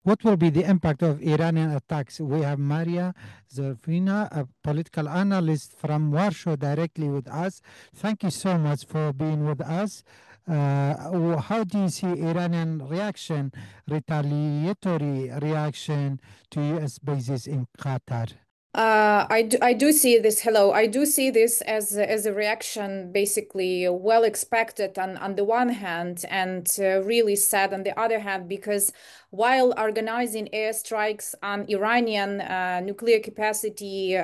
What will be the impact of Iranian attacks? We have Maria Zolkina, a political analyst from Warsaw, directly with us. Thank you so much for being with us. How do you see Iranian reaction, retaliatory reaction to U.S. bases in Qatar? I do see this. Hello, I do see this as a reaction, basically well expected on the one hand, and really sad on the other hand, because while organizing airstrikes on Iranian nuclear capacity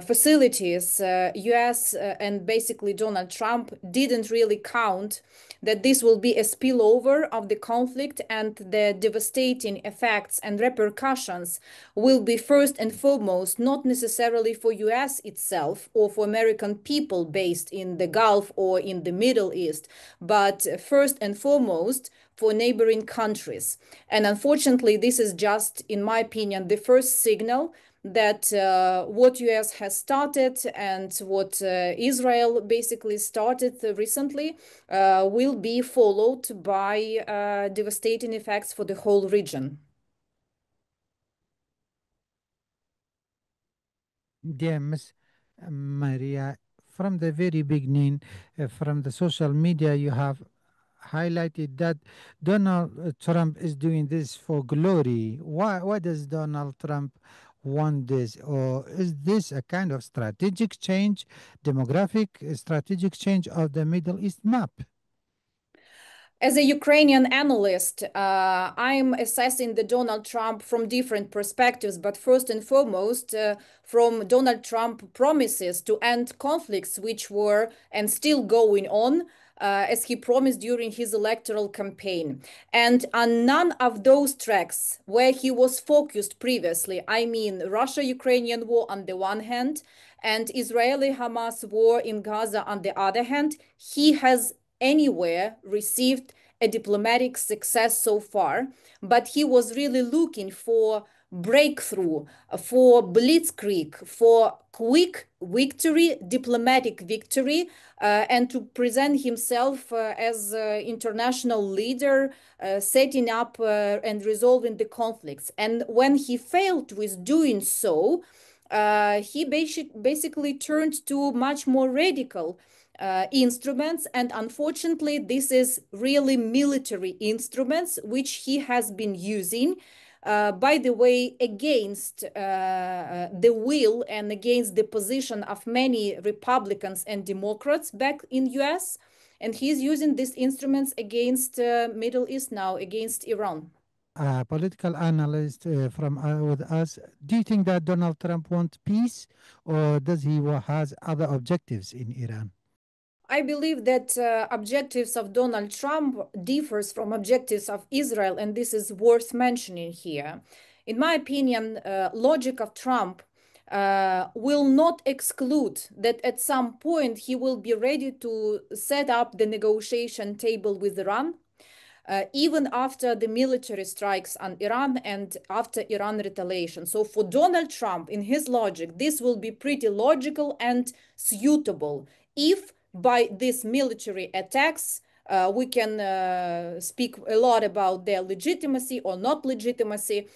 facilities, U.S. And basically Donald Trump didn't really count that this will be a spillover of the conflict, and the devastating effects and repercussions will be first and foremost not necessarily for US itself or for American people based in the Gulf or in the Middle East, but first and foremost for neighboring countries. And unfortunately, this is just, in my opinion, the first signal that what US has started and what Israel basically started recently will be followed by devastating effects for the whole region. Dear Miss Maria, from the very beginning, from the social media, you have highlighted that Donald Trump is doing this for glory. Why does Donald Trump want this? Or is this a kind of strategic change, demographic strategic change of the Middle East map? As a Ukrainian analyst, I'm assessing the Donald Trump from different perspectives, but first and foremost, from Donald Trump promises to end conflicts which were and still going on, as he promised during his electoral campaign. And on none of those tracks where he was focused previously, I mean Russia-Ukrainian war on the one hand, and Israeli-Hamas war in Gaza on the other hand, he has anywhere received a diplomatic success so far, but he was really looking for breakthrough, for blitzkrieg, for quick victory, diplomatic victory, and to present himself as an international leader, setting up and resolving the conflicts. And when he failed with doing so, he basically turned to much more radical instruments, and unfortunately this is really military instruments which he has been using, by the way, against the will and against the position of many Republicans and Democrats back in US, and he's using these instruments against Middle East now, against Iran. A political analyst from with us. Do you think that Donald Trump wants peace, or does he has other objectives in Iran? I believe that objectives of Donald Trump differs from objectives of Israel, and this is worth mentioning here. In my opinion, logic of Trump will not exclude that at some point he will be ready to set up the negotiation table with Iran, even after the military strikes on Iran and after Iran retaliation. So for Donald Trump, in his logic, this will be pretty logical and suitable if by these military attacks, we can speak a lot about their legitimacy or not legitimacy.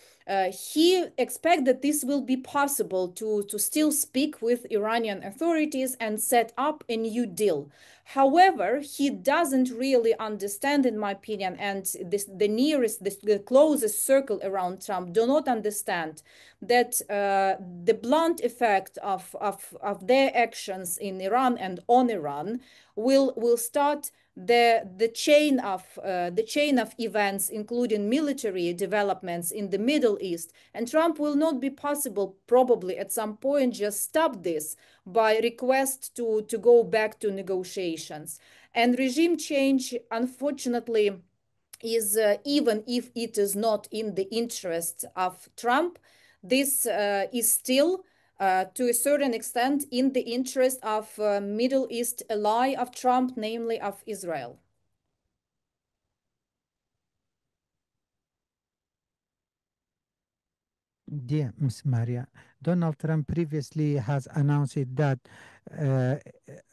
He expects that this will be possible to still speak with Iranian authorities and set up a new deal. However, he doesn't really understand, in my opinion, and the closest circle around Trump do not understand that the blunt effect of their actions in Iran and on Iran will start the chain of events, including military developments in the Middle East. And Trump will not be possible, probably at some point, just stop this by request to go back to negotiations. And regime change, unfortunately, is even if it is not in the interest of Trump, this is still to a certain extent in the interest of Middle East ally of Trump, namely of Israel. Dear Ms. Maria, Donald Trump previously has announced that uh,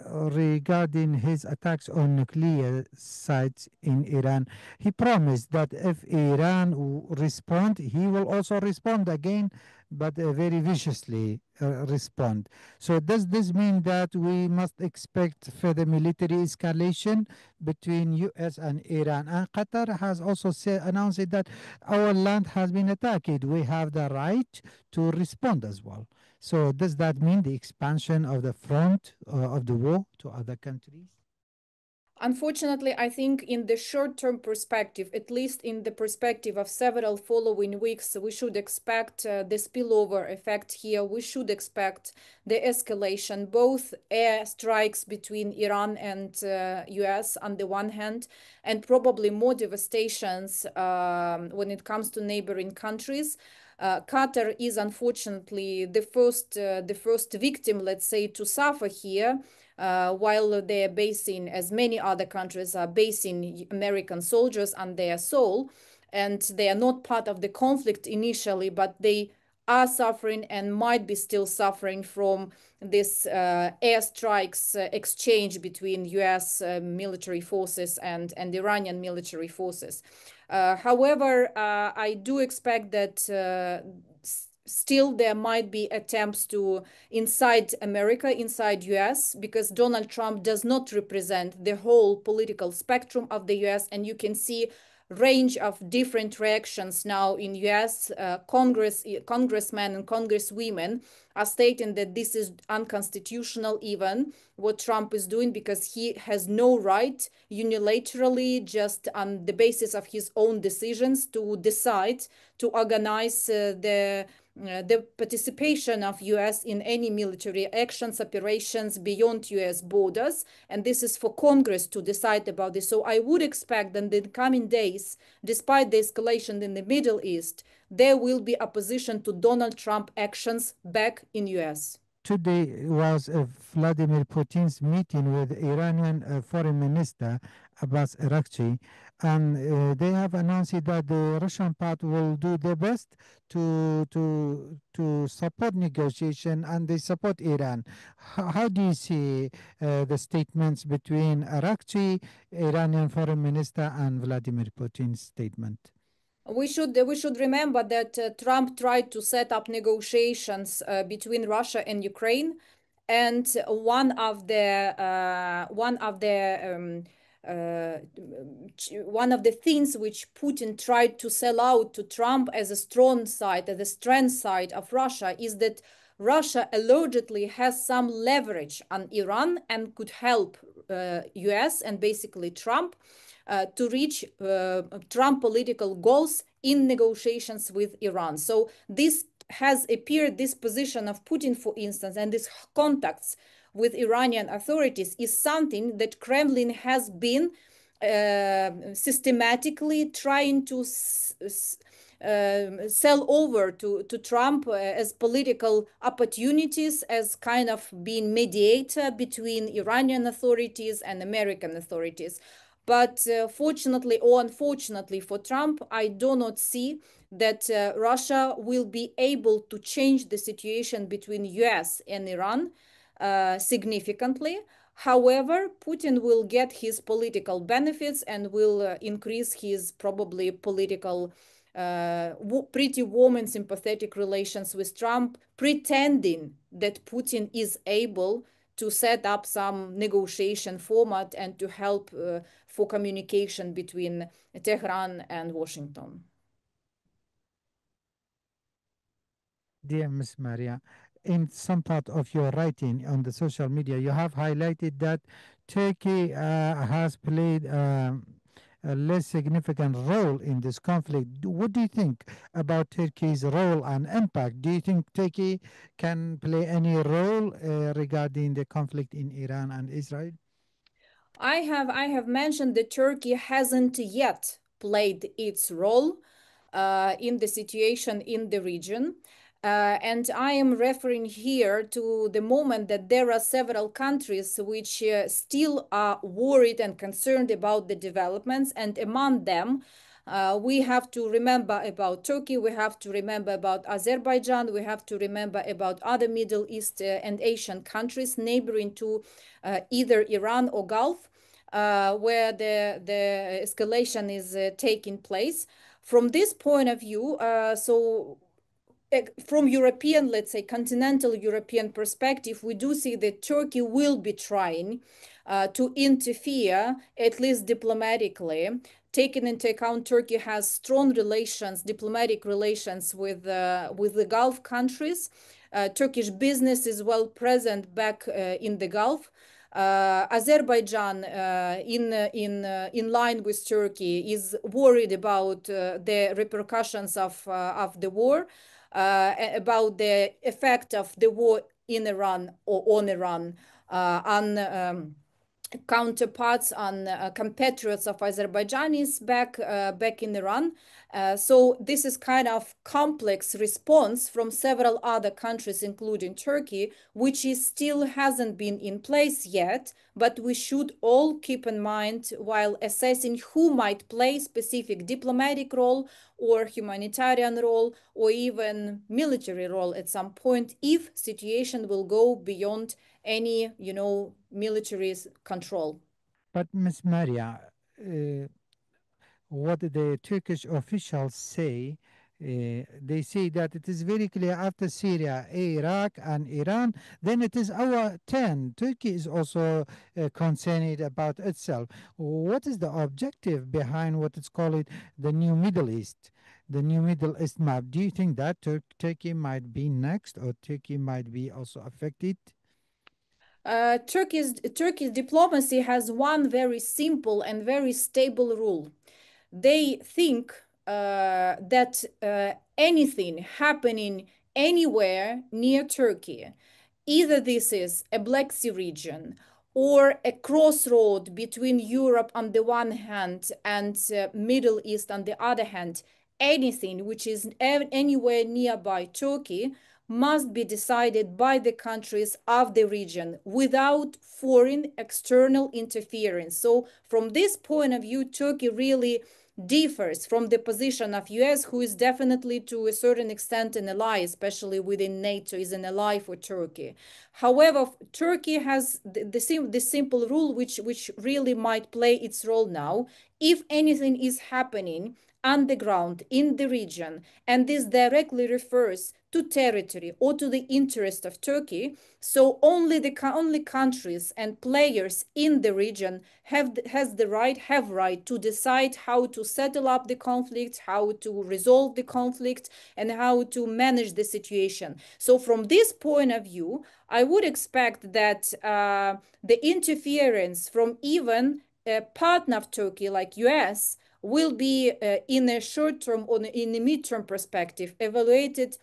regarding his attacks on nuclear sites in Iran, he promised that if Iran respond, he will also respond again, but very viciously respond. So does this mean that we must expect further military escalation between U.S. and Iran? And Qatar has also announced that our land has been attacked. We have the right to respond as well. So, does that mean the expansion of the front of the war to other countries? Unfortunately, I think in the short-term perspective, at least in the perspective of several following weeks, we should expect the spillover effect here. We should expect the escalation, both air strikes between Iran and US on the one hand, and probably more devastations when it comes to neighboring countries. Qatar is unfortunately the first victim, let's say, to suffer here, while they're basing, as many other countries are basing American soldiers on their soul, and they are not part of the conflict initially, but they are suffering and might be still suffering from this airstrikes exchange between US military forces and Iranian military forces. However, I do expect that still there might be attempts to inside America, inside US, because Donald Trump does not represent the whole political spectrum of the US, and you can see range of different reactions now in US. Congressmen and congresswomen are stating that this is unconstitutional, even what Trump is doing, because he has no right unilaterally, just on the basis of his own decisions, to decide to organize the participation of US in any military actions, operations beyond US borders. And this is for Congress to decide about this. So I would expect that in the coming days, despite the escalation in the Middle East, there will be opposition to Donald Trump actions back in US. Today was Vladimir Putin's meeting with Iranian Foreign Minister Abbas Araghchi, and they have announced that the Russian part will do their best to support negotiation, and they support Iran. How do you see the statements between Araghchi, Iranian Foreign Minister, and Vladimir Putin's statement? We should remember that Trump tried to set up negotiations between Russia and Ukraine, and uh, one of the things which Putin tried to sell out to Trump as a strong side, as a strength side of Russia, is that Russia allegedly has some leverage on Iran and could help US and basically Trump to reach Trump political goals in negotiations with Iran. So this has appeared, this position of Putin, for instance, and these contacts with Iranian authorities is something that Kremlin has been systematically trying to sell over to Trump as political opportunities, as kind of being mediator between Iranian authorities and American authorities. But fortunately or unfortunately for Trump, I do not see that Russia will be able to change the situation between US and Iran significantly. However, Putin will get his political benefits and will increase his probably political, pretty warm and sympathetic relations with Trump, pretending that Putin is able to set up some negotiation format and to help for communication between Tehran and Washington. Dear Miss Maria, in some part of your writing on the social media, you have highlighted that Turkey has played a less significant role in this conflict. What do you think about Turkey's role and impact? Do you think Turkey can play any role regarding the conflict in Iran and Israel? I have mentioned that Turkey hasn't yet played its role in the situation in the region. And I am referring here to the moment that there are several countries which still are worried and concerned about the developments, and among them, We have to remember about Turkey, we have to remember about Azerbaijan, we have to remember about other Middle East and Asian countries neighboring to either Iran or Gulf, where the escalation is taking place. From this point of view, from European, let's say, continental European perspective, we do see that Turkey will be trying to interfere, at least diplomatically. Taking into account Turkey has strong relations, diplomatic relations with the Gulf countries. Turkish business is well present back in the Gulf. Azerbaijan, in line with Turkey, is worried about the repercussions of the war, about the effect of the war in Iran or on Iran on counterparts, on compatriots of Azerbaijanis back in Iran. So this is kind of complex response from several other countries, including Turkey, which is still hasn't been in place yet, but we should all keep in mind while assessing who might play specific diplomatic role or humanitarian role or even military role at some point if situation will go beyond any, military control. But Miss Maria, what the Turkish officials say, they say that it is very clear after Syria, Iraq, and Iran, then it is our turn. Turkey is also concerned about itself. What is the objective behind what is called the new Middle East? The new Middle East map. Do you think that Turkey might be next, or Turkey might be also affected? Turkey's diplomacy has one very simple and very stable rule. They think that anything happening anywhere near Turkey, either this is a Black Sea region or a crossroad between Europe on the one hand and Middle East on the other hand, anything which is anywhere nearby Turkey must be decided by the countries of the region without foreign external interference. So from this point of view, Turkey really differs from the position of US, who is definitely to a certain extent an ally, especially within NATO, is an ally for Turkey. However, Turkey has the simple rule which really might play its role now. If anything is happening on the ground in the region, and this directly refers to territory or to the interest of Turkey, so only countries and players in the region have right to decide how to settle up the conflict, how to resolve the conflict, and how to manage the situation. So from this point of view, I would expect that the interference from even a partner of Turkey like US will be in a short term or in a mid-term perspective evaluated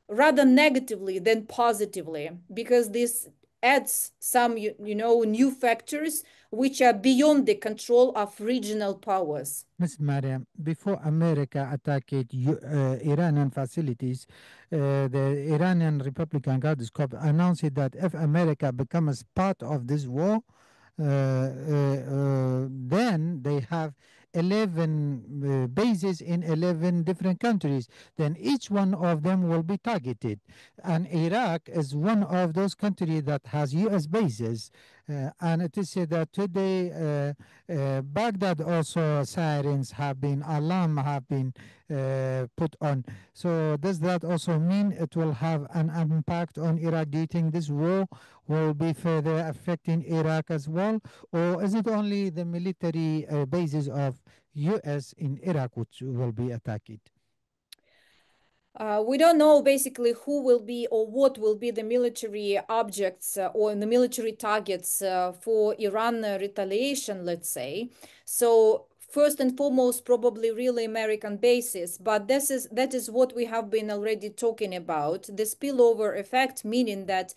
rather negatively than positively, because this adds some new factors which are beyond the control of regional powers. Miss Mariam, before America attacked Iranian facilities, the Iranian Republican Guards Corps announced that if America becomes part of this war, then they have 11 bases in 11 different countries. Then each one of them will be targeted. And Iraq is one of those countries that has US bases. And it is said that today, Baghdad also sirens have been, alarm have been put on. So does that also mean it will have an impact on Iraq? Do you think this war will be further affecting Iraq as well? Or is it only the military bases of US in Iraq which will be attacked? We don't know basically who will be or what will be the military objects or the military targets for Iran retaliation, let's say. So first and foremost, probably really American bases, but that is what we have been already talking about, the spillover effect, meaning that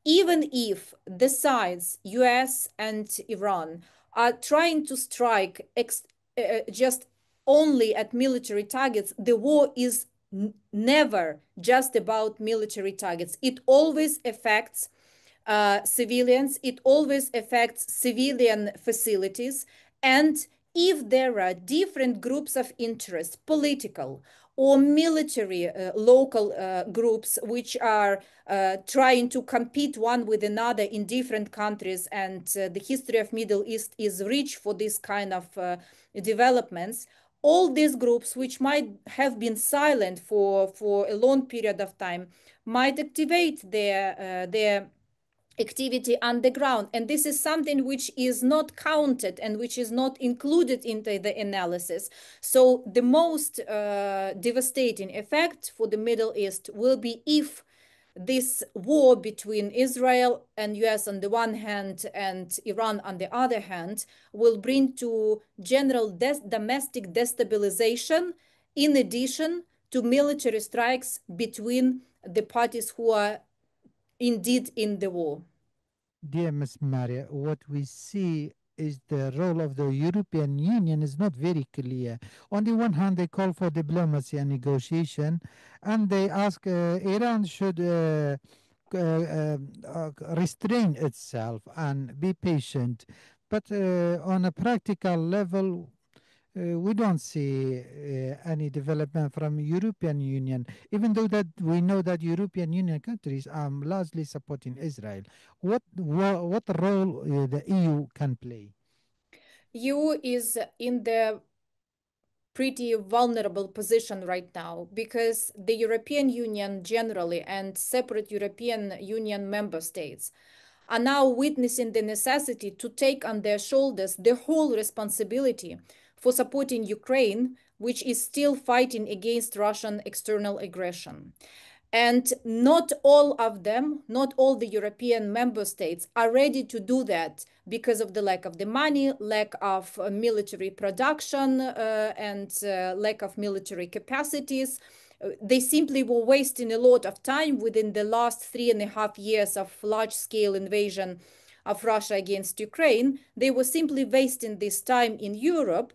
even if the sides, US and Iran, are trying to strike just only at military targets, the war is never just about military targets. It always affects civilians, it always affects civilian facilities, and if there are different groups of interest, political or military local groups, which are trying to compete one with another in different countries, and the history of Middle East is rich for this kind of developments, all these groups, which might have been silent for a long period of time, might activate their activity underground. And this is something which is not counted and which is not included into the analysis. So the most devastating effect for the Middle East will be if this war between Israel and US on the one hand and Iran on the other hand will bring to general domestic destabilization, in addition to military strikes between the parties who are indeed in the war. Dear Miss Maria, what we see is the role of the European Union is not very clear. On the one hand, they call for diplomacy and negotiation, and they ask Iran should restrain itself and be patient. But on a practical level, we don't see any development from European Union, even though that we know that European Union countries are largely supporting Israel. What role the EU can play? EU is in the pretty vulnerable position right now because the European Union generally and separate European Union member states are now witnessing the necessity to take on their shoulders the whole responsibility for supporting Ukraine, which is still fighting against Russian external aggression. And not all of them, not all the European member states are ready to do that because of the lack of the money, lack of military production, and lack of military capacities. They simply were wasting a lot of time within the last 3.5 years of large scale invasion of Russia against Ukraine. They were simply wasting this time in Europe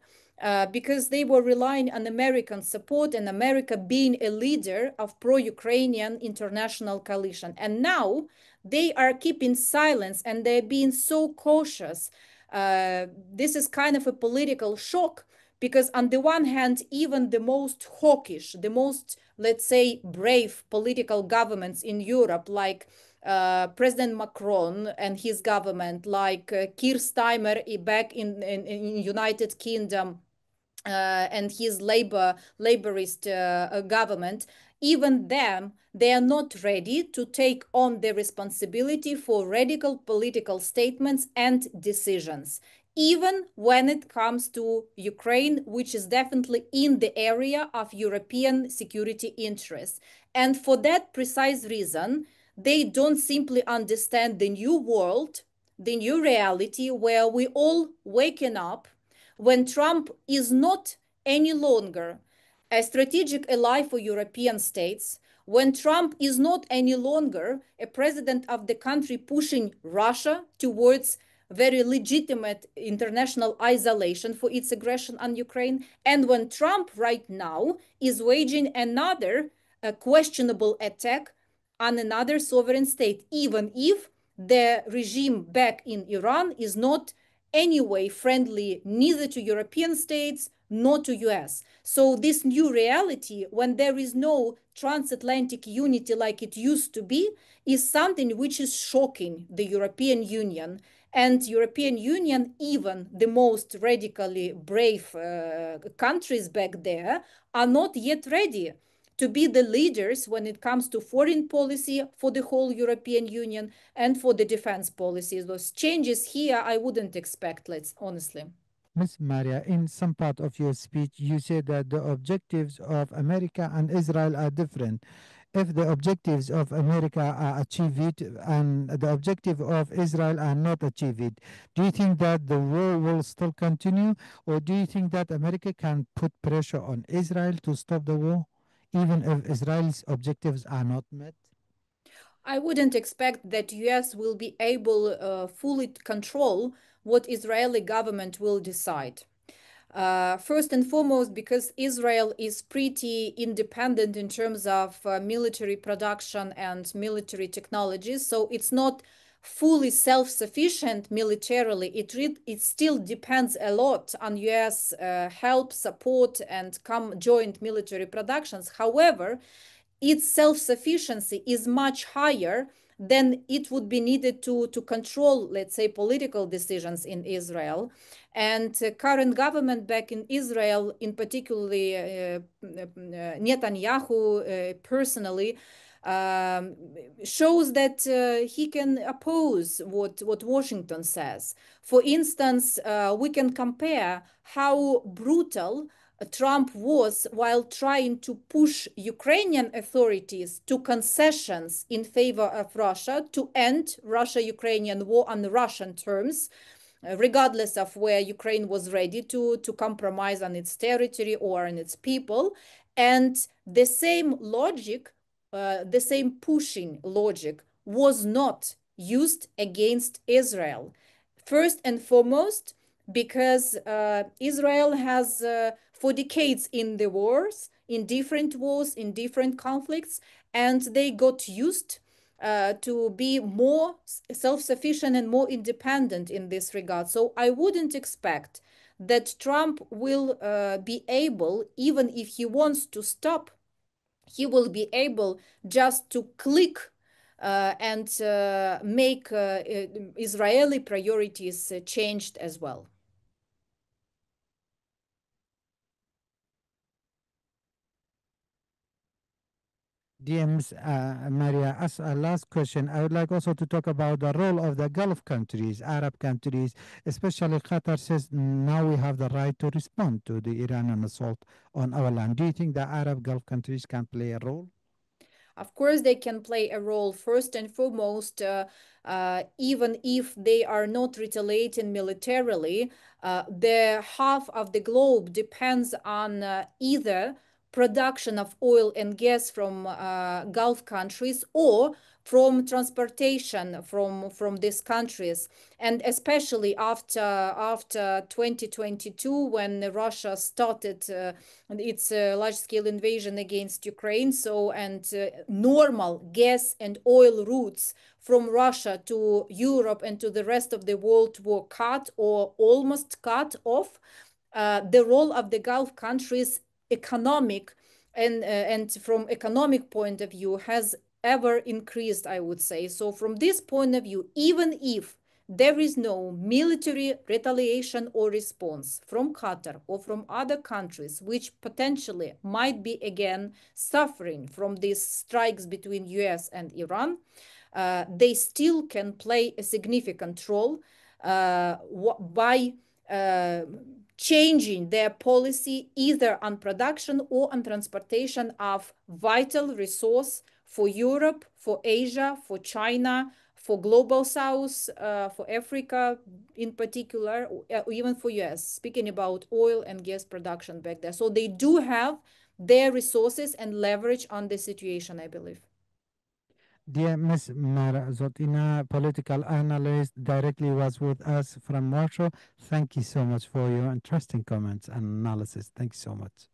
because they were relying on American support and America being a leader of pro-Ukrainian international coalition. And now they are keeping silence and they're being so cautious. This is kind of a political shock because on the one hand, even the most hawkish, the most, let's say, brave political governments in Europe, like President Macron and his government, like Keir Starmer back in United Kingdom, and his laborist government, even them, they are not ready to take on the responsibility for radical political statements and decisions, even when it comes to Ukraine, which is definitely in the area of European security interests. And for that precise reason, they don't simply understand the new world, the new reality where we all waking up when Trump is not any longer a strategic ally for European states, when Trump is not any longer a president of the country pushing Russia towards very legitimate international isolation for its aggression on Ukraine, and when Trump right now is waging another questionable attack on another sovereign state, even if the regime back in Iran is not anyway friendly neither to European states nor to US. So this new reality, when there is no transatlantic unity like it used to be, is something which is shocking the European Union. And European Union, even the most radically brave countries back there, are not yet ready to be the leaders when it comes to foreign policy for the whole European Union and for the defense policies. Those changes here I wouldn't expect, let's honestly. Miss Maria, in some part of your speech, you said that the objectives of America and Israel are different. If the objectives of America are achieved and the objective of Israel are not achieved, do you think that the war will still continue, or do you think that America can put pressure on Israel to stop the war, even if Israel's objectives are not met? I wouldn't expect that US will be able fully control what Israeli government will decide. First and foremost, because Israel is pretty independent in terms of military production and military technologies, so it's not fully self-sufficient militarily. It still depends a lot on US help, support, and joint military productions. However, its self-sufficiency is much higher than it would be needed to control, let's say, political decisions in Israel. And current government back in Israel, in particularly Netanyahu personally, shows that he can oppose what Washington says. For instance, we can compare how brutal Trump was while trying to push Ukrainian authorities to concessions in favor of Russia to end Russia-Ukrainian war on the Russian terms, regardless of where Ukraine was ready to compromise on its territory or on its people. And the same logic, the same pushing logic was not used against Israel. First and foremost, because Israel has, for decades in the wars, in different conflicts, and they got used to be more self-sufficient and more independent in this regard. So I wouldn't expect that Trump will be able, even if he wants to stop, he will be able just to click and make Israeli priorities changed as well. Dear Ms. Maria, as a last question, I would like also to talk about the role of the Gulf countries, Arab countries, especially Qatar says now we have the right to respond to the Iranian assault on our land. Do you think the Arab Gulf countries can play a role? Of course, they can play a role first and foremost, even if they are not retaliating militarily. The half of the globe depends on either production of oil and gas from Gulf countries or from transportation from these countries, and especially after 2022 when Russia started its large-scale invasion against Ukraine. So and normal gas and oil routes from Russia to Europe and to the rest of the world were cut or almost cut off. The role of the Gulf countries, economic and from economic point of view, has ever increased, I would say. So from this point of view, even if there is no military retaliation or response from Qatar or from other countries, which potentially might be again suffering from these strikes between US and Iran, they still can play a significant role by changing their policy either on production or on transportation of vital resource for Europe, for Asia, for China, for global South, for Africa in particular, or even for US, speaking about oil and gas production back there. So they do have their resources and leverage on the situation, I believe. Dear Ms. Mara Zolkina, political analyst, directly was with us from Warsaw. Thank you so much for your interesting comments and analysis. Thank you so much.